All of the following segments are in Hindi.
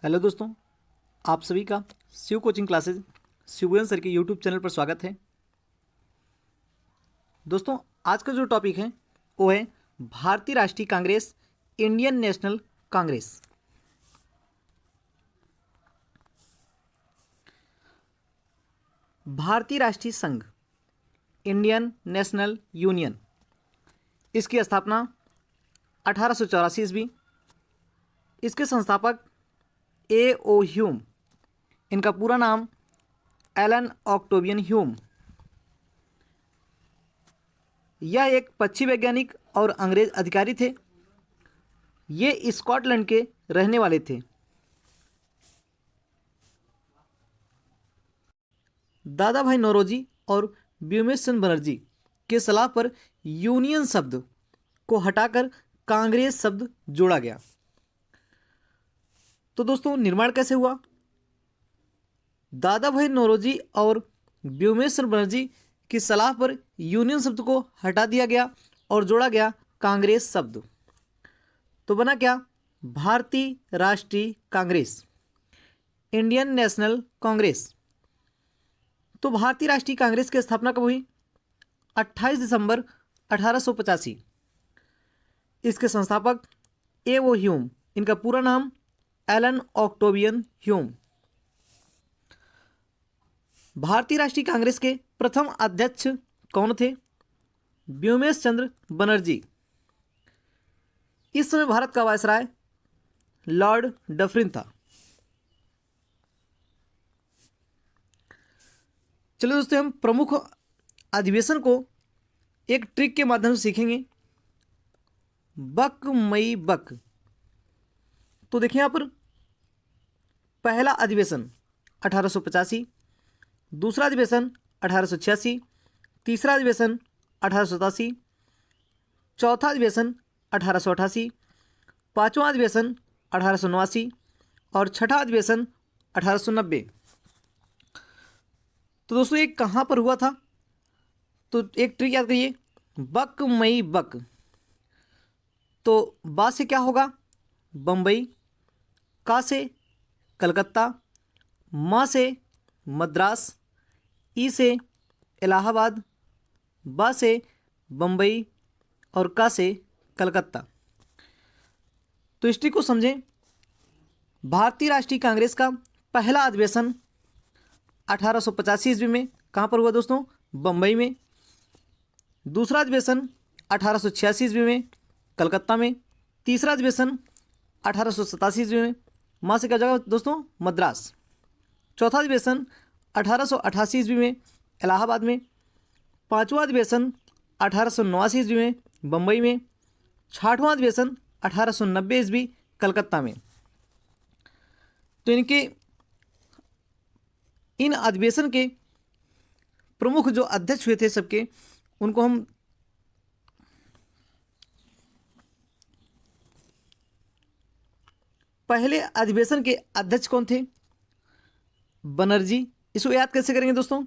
हेलो दोस्तों, आप सभी का शिव कोचिंग क्लासेज शिवगन सर के यूट्यूब चैनल पर स्वागत है। दोस्तों, आज का जो टॉपिक है वो है भारतीय राष्ट्रीय कांग्रेस, इंडियन नेशनल कांग्रेस। भारतीय राष्ट्रीय संघ, इंडियन नेशनल यूनियन, इसकी स्थापना 1884 ईस्वी। इसके संस्थापक ए ओ ह्यूम, इनका पूरा नाम एलन ऑक्टेवियन ह्यूम। यह एक पक्षी वैज्ञानिक और अंग्रेज अधिकारी थे। ये स्कॉटलैंड के रहने वाले थे। दादा भाई नौरोजी और व्योमेश चंद्र बनर्जी के सलाह पर यूनियन शब्द को हटाकर कांग्रेस शब्द जोड़ा गया। तो दोस्तों, निर्माण कैसे हुआ? दादा भाई नौरोजी और व्योमेश चंद्र बनर्जी की सलाह पर यूनियन शब्द को हटा दिया गया और जोड़ा गया कांग्रेस शब्द। तो बना क्या? भारतीय राष्ट्रीय कांग्रेस, इंडियन नेशनल कांग्रेस। तो भारतीय राष्ट्रीय कांग्रेस की स्थापना कब हुई? 28 दिसंबर 1885। इसके संस्थापक ए ओ ह्यूम, इनका पूरा नाम एलन ऑक्टेवियन ह्यूम। भारतीय राष्ट्रीय कांग्रेस के प्रथम अध्यक्ष कौन थे? व्योमेश चंद्र बनर्जी। इस समय भारत का वायसराय लॉर्ड डफरिन था। चलिए दोस्तों, हम प्रमुख अधिवेशन को एक ट्रिक के माध्यम से सीखेंगे। बक मई बक। तो देखिए यहाँ पर पहला अधिवेशन 1885, दूसरा अधिवेशन 1886, तीसरा अधिवेशन 1887, चौथा अधिवेशन 1888, पांचवा अधिवेशन 1889 और छठा अधिवेशन 1890। तो दोस्तों, ये कहाँ पर हुआ था? तो एक ट्रिक याद करिए, बक मई बक। तो बा से क्या होगा? बम्बई, का से कलकत्ता, मा से मद्रास, ई से इलाहाबाद, बा से बम्बई और का से कलकत्ता। तो हिस्ट्री को समझें। भारतीय राष्ट्रीय कांग्रेस का पहला अधिवेशन 1885 ईस्वी में कहाँ पर हुआ दोस्तों? बम्बई में। दूसरा अधिवेशन 1886 ईस्वी में कलकत्ता में। तीसरा अधिवेशन 1887 ईस्वी में माँ से क्या जगह दोस्तों? मद्रास। चौथा अधिवेशन 1888 ईस्वी में इलाहाबाद में। पांचवा अधिवेशन 1889 ईस्वी में बम्बई में। छठवां अधिवेशन 1890 ईस्वी कलकत्ता में। तो इन अधिवेशन के प्रमुख जो अध्यक्ष हुए थे सबके, उनको हम पहले अधिवेशन के अध्यक्ष कौन थे? बनर्जी। इसको याद कैसे करेंगे दोस्तों?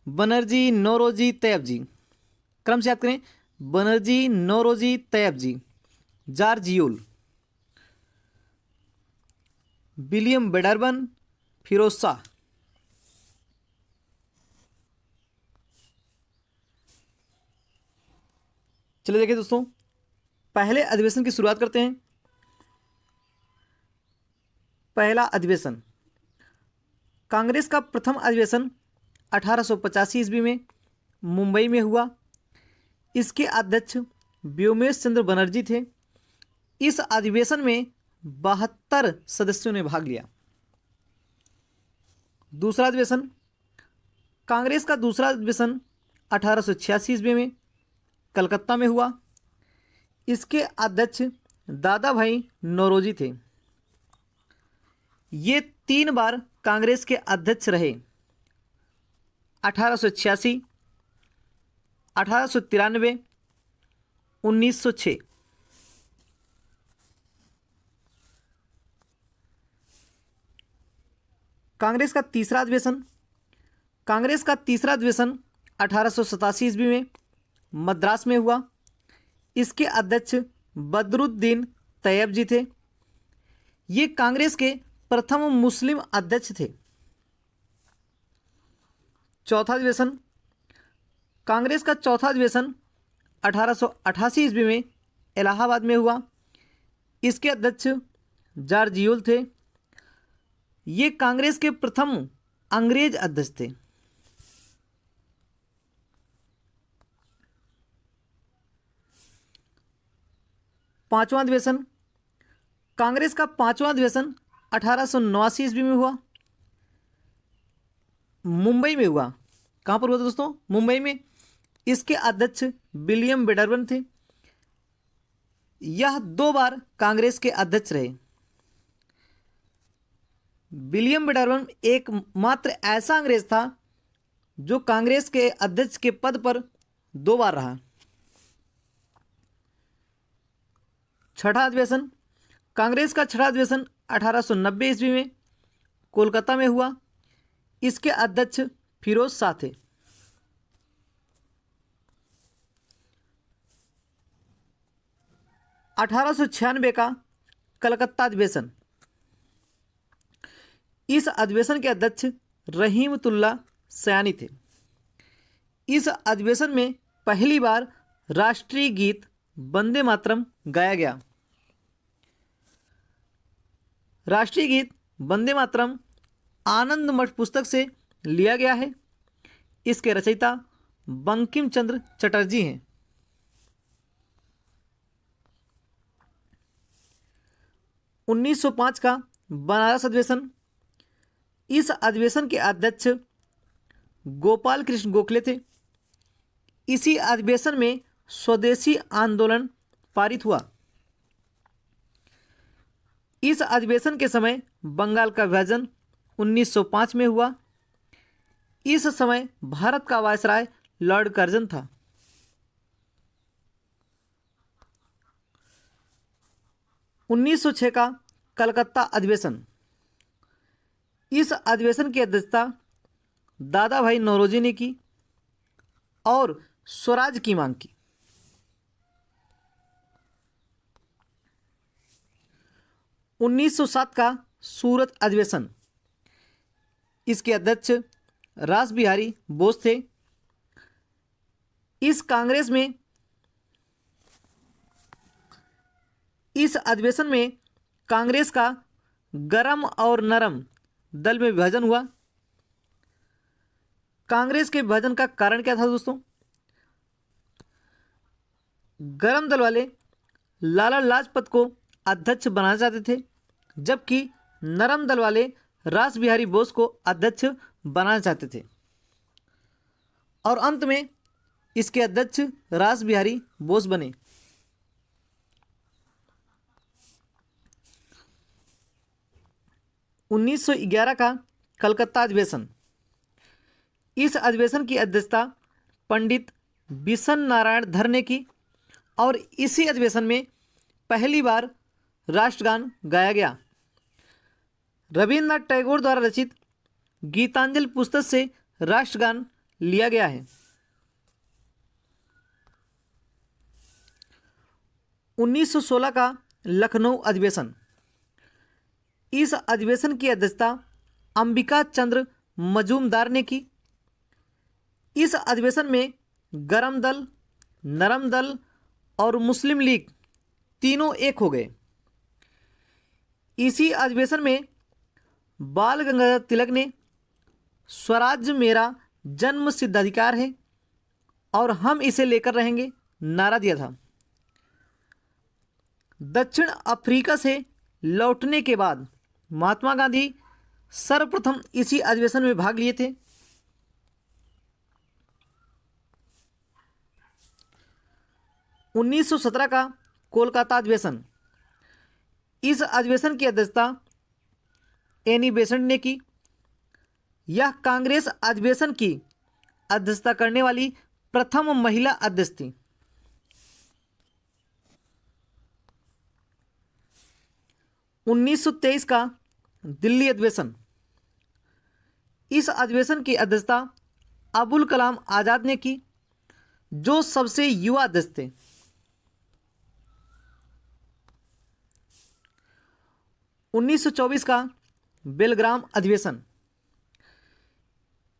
बनर्जी, नौरोजी, तैयब जी। क्रम से याद करें। बनर्जी, नौरोजी, तैयब जी, जॉर्ज, विलियम बेडरबन, फिरोज शाह। चलिए देखिए दोस्तों, पहले अधिवेशन की शुरुआत करते हैं। पहला अधिवेशन, कांग्रेस का प्रथम अधिवेशन 1885 ईस्वी में मुंबई में हुआ। इसके अध्यक्ष व्योमेश चंद्र बनर्जी थे। इस अधिवेशन में 72 सदस्यों ने भाग लिया। दूसरा अधिवेशन, कांग्रेस का दूसरा अधिवेशन 1886 ईस्वी में कलकत्ता में हुआ। इसके अध्यक्ष दादा भाई नौरोजी थे। ये 3 बार कांग्रेस के अध्यक्ष रहे। 1886, 1893, 1906। कांग्रेस का तीसरा अधिवेशन, 1887 ईस्वी में मद्रास में हुआ। इसके अध्यक्ष बदरुद्दीन तैयब जी थे। ये कांग्रेस के प्रथम मुस्लिम अध्यक्ष थे। चौथा अधिवेशन, कांग्रेस का चौथा अधिवेशन 1888 ईस्वी में इलाहाबाद में हुआ। इसके अध्यक्ष जॉर्ज यूल थे। ये कांग्रेस के प्रथम अंग्रेज अध्यक्ष थे। पांचवा अधिवेशन, कांग्रेस का पांचवा अधिवेशन 1889 ईस्वी में हुआ, मुंबई में हुआ। कहाँ पर हुआ था दोस्तों? मुंबई में। इसके अध्यक्ष विलियम बेडरबन थे। यह 2 बार कांग्रेस के अध्यक्ष रहे। विलियम बेडरबन एकमात्र ऐसा अंग्रेज था जो कांग्रेस के अध्यक्ष के पद पर 2 बार रहा। छठा अधिवेशन, कांग्रेस का छठा अधिवेशन 1890 ईस्वी में कोलकाता में हुआ। इसके अध्यक्ष फिरोज शाह थे। 1896 का कलकत्ता अधिवेशन, इस अधिवेशन के अध्यक्ष रहीमतुल्ला सयानी थे। इस अधिवेशन में पहली बार राष्ट्रीय गीत वंदे मातरम गाया गया। राष्ट्रीय गीत वंदे मातरम आनंद मठ पुस्तक से लिया गया है। इसके रचयिता बंकिम चंद्र चटर्जी हैं। 1905 का बनारस अधिवेशन, इस अधिवेशन के अध्यक्ष गोपाल कृष्ण गोखले थे। इसी अधिवेशन में स्वदेशी आंदोलन पारित हुआ। इस अधिवेशन के समय बंगाल का विभाजन 1905 में हुआ। इस समय भारत का वायसराय लॉर्ड कर्जन था। उन्नीस सौ 6 का कलकत्ता अधिवेशन, इस अधिवेशन की अध्यक्षता दादा भाई नौरोजी ने की और स्वराज की मांग की। 1907 का सूरत अधिवेशन, इसके अध्यक्ष रास बिहारी बोस थे। इस अधिवेशन में कांग्रेस का गरम और नरम दल में विभाजन हुआ। कांग्रेस के विभाजन का कारण क्या था दोस्तों? गरम दल वाले लाला लाजपत को अध्यक्ष बनाना चाहते थे, जबकि नरम दल वाले रास बिहारी बोस को अध्यक्ष बनाना चाहते थे और अंत में इसके अध्यक्ष रास बिहारी बोस बने। उन्नीस सौ 11 का कलकत्ता अधिवेशन, इस अधिवेशन की अध्यक्षता पंडित बिशन नारायण धर ने की और इसी अधिवेशन में पहली बार राष्ट्रगान गाया गया। रविन्द्रनाथ टैगोर द्वारा रचित गीतांजलि पुस्तक से राष्ट्रगान लिया गया है। 1916 का लखनऊ अधिवेशन, इस अधिवेशन की अध्यक्षता अंबिका चंद्र मजूमदार ने की। इस अधिवेशन में गरम दल, नरम दल और मुस्लिम लीग तीनों एक हो गए। इसी अधिवेशन में बाल गंगाधर तिलक ने स्वराज्य मेरा जन्म सिद्ध अधिकार है और हम इसे लेकर रहेंगे नारा दिया था। दक्षिण अफ्रीका से लौटने के बाद महात्मा गांधी सर्वप्रथम इसी अधिवेशन में भाग लिए थे। उन्नीस सौ 17 का कोलकाता अधिवेशन, इस अधिवेशन की अध्यक्षता एनी बेसेंट ने की। यह कांग्रेस अधिवेशन की अध्यक्षता करने वाली प्रथम महिला अध्यक्ष थी। उन्नीस सौ 23 का दिल्ली अधिवेशन, इस अधिवेशन की अध्यक्षता अबुल कलाम आजाद ने की, जो सबसे युवा अध्यक्ष थे। 1924 का बेलग्राम अधिवेशन।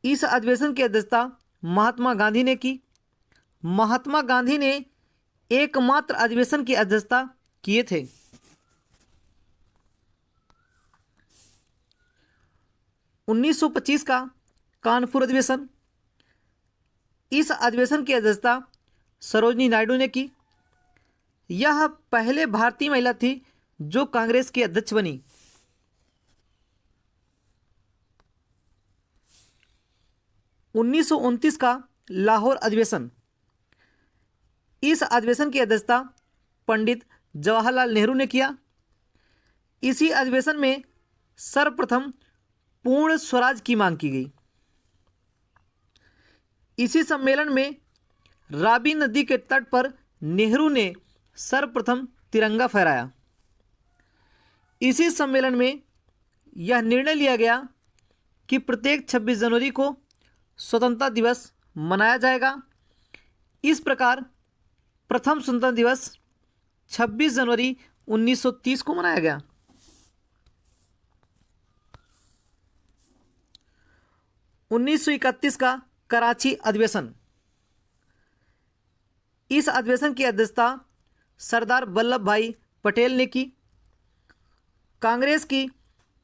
इस अधिवेशन की अध्यक्षता महात्मा गांधी ने की। महात्मा गांधी ने एकमात्र अधिवेशन की अध्यक्षता किए थे। 1925 का कानपुर अधिवेशन। इस अधिवेशन की अध्यक्षता सरोजिनी नायडू ने की। यह पहले भारतीय महिला थी जो कांग्रेस की अध्यक्ष बनी। 1929 का लाहौर अधिवेशन। इस अधिवेशन की अध्यक्षता पंडित जवाहरलाल नेहरू ने किया। इसी अधिवेशन में सर्वप्रथम पूर्ण स्वराज की मांग की गई। इसी सम्मेलन में रावी नदी के तट पर नेहरू ने सर्वप्रथम तिरंगा फहराया। इसी सम्मेलन में यह निर्णय लिया गया कि प्रत्येक 26 जनवरी को स्वतंत्रता दिवस मनाया जाएगा। इस प्रकार प्रथम स्वतंत्रता दिवस 26 जनवरी 1930 को मनाया गया। 1931 का कराची अधिवेशन। इस अधिवेशन की अध्यक्षता सरदार वल्लभ भाई पटेल ने की। कांग्रेस की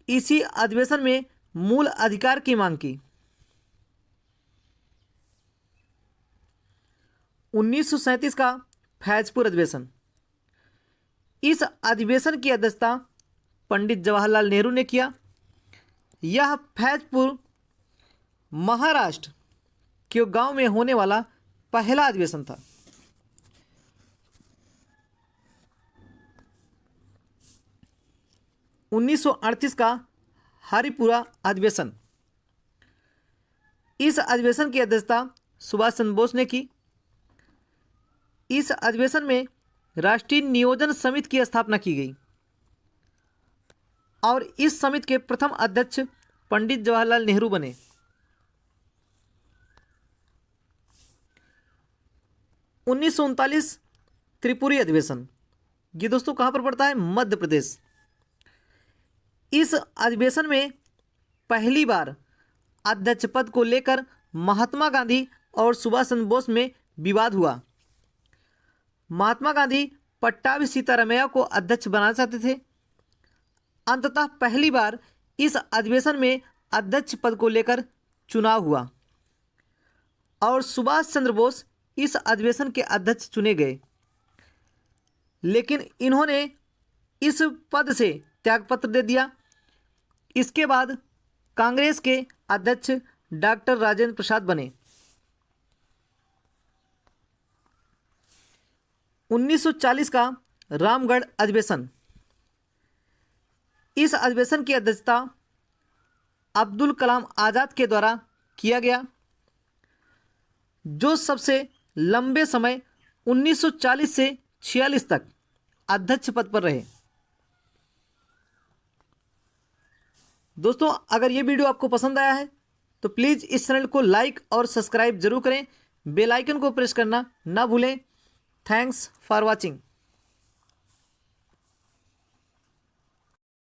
इसी अधिवेशन में मूल अधिकार की मांग की। 1937 का फैजपुर अधिवेशन। इस अधिवेशन की अध्यक्षता पंडित जवाहरलाल नेहरू ने किया। यह फैजपुर महाराष्ट्र के गांव में होने वाला पहला अधिवेशन था। 1938 का हरिपुरा अधिवेशन। इस अधिवेशन की अध्यक्षता सुभाष चंद्र बोस ने की। इस अधिवेशन में राष्ट्रीय नियोजन समिति की स्थापना की गई और इस समिति के प्रथम अध्यक्ष पंडित जवाहरलाल नेहरू बने। 1939 त्रिपुरी अधिवेशन। ये दोस्तों कहाँ पर पड़ता है? मध्य प्रदेश। इस अधिवेशन में पहली बार अध्यक्ष पद को लेकर महात्मा गांधी और सुभाष चंद्र बोस में विवाद हुआ। महात्मा गांधी पट्टाभी सीतारामैया को अध्यक्ष बनाना चाहते थे। अंततः पहली बार इस अधिवेशन में अध्यक्ष पद को लेकर चुनाव हुआ और सुभाष चंद्र बोस इस अधिवेशन के अध्यक्ष चुने गए, लेकिन इन्होंने इस पद से त्यागपत्र दे दिया। इसके बाद कांग्रेस के अध्यक्ष डॉक्टर राजेंद्र प्रसाद बने। 1940 का रामगढ़ अधिवेशन। इस अधिवेशन की अध्यक्षता अब्दुल कलाम आज़ाद के द्वारा किया गया, जो सबसे लंबे समय 1940 से 46 तक अध्यक्ष पद पर रहे। दोस्तों, अगर ये वीडियो आपको पसंद आया है तो प्लीज़ इस चैनल को लाइक और सब्सक्राइब जरूर करें। बेल आइकन को प्रेस करना ना भूलें। Thanks for watching.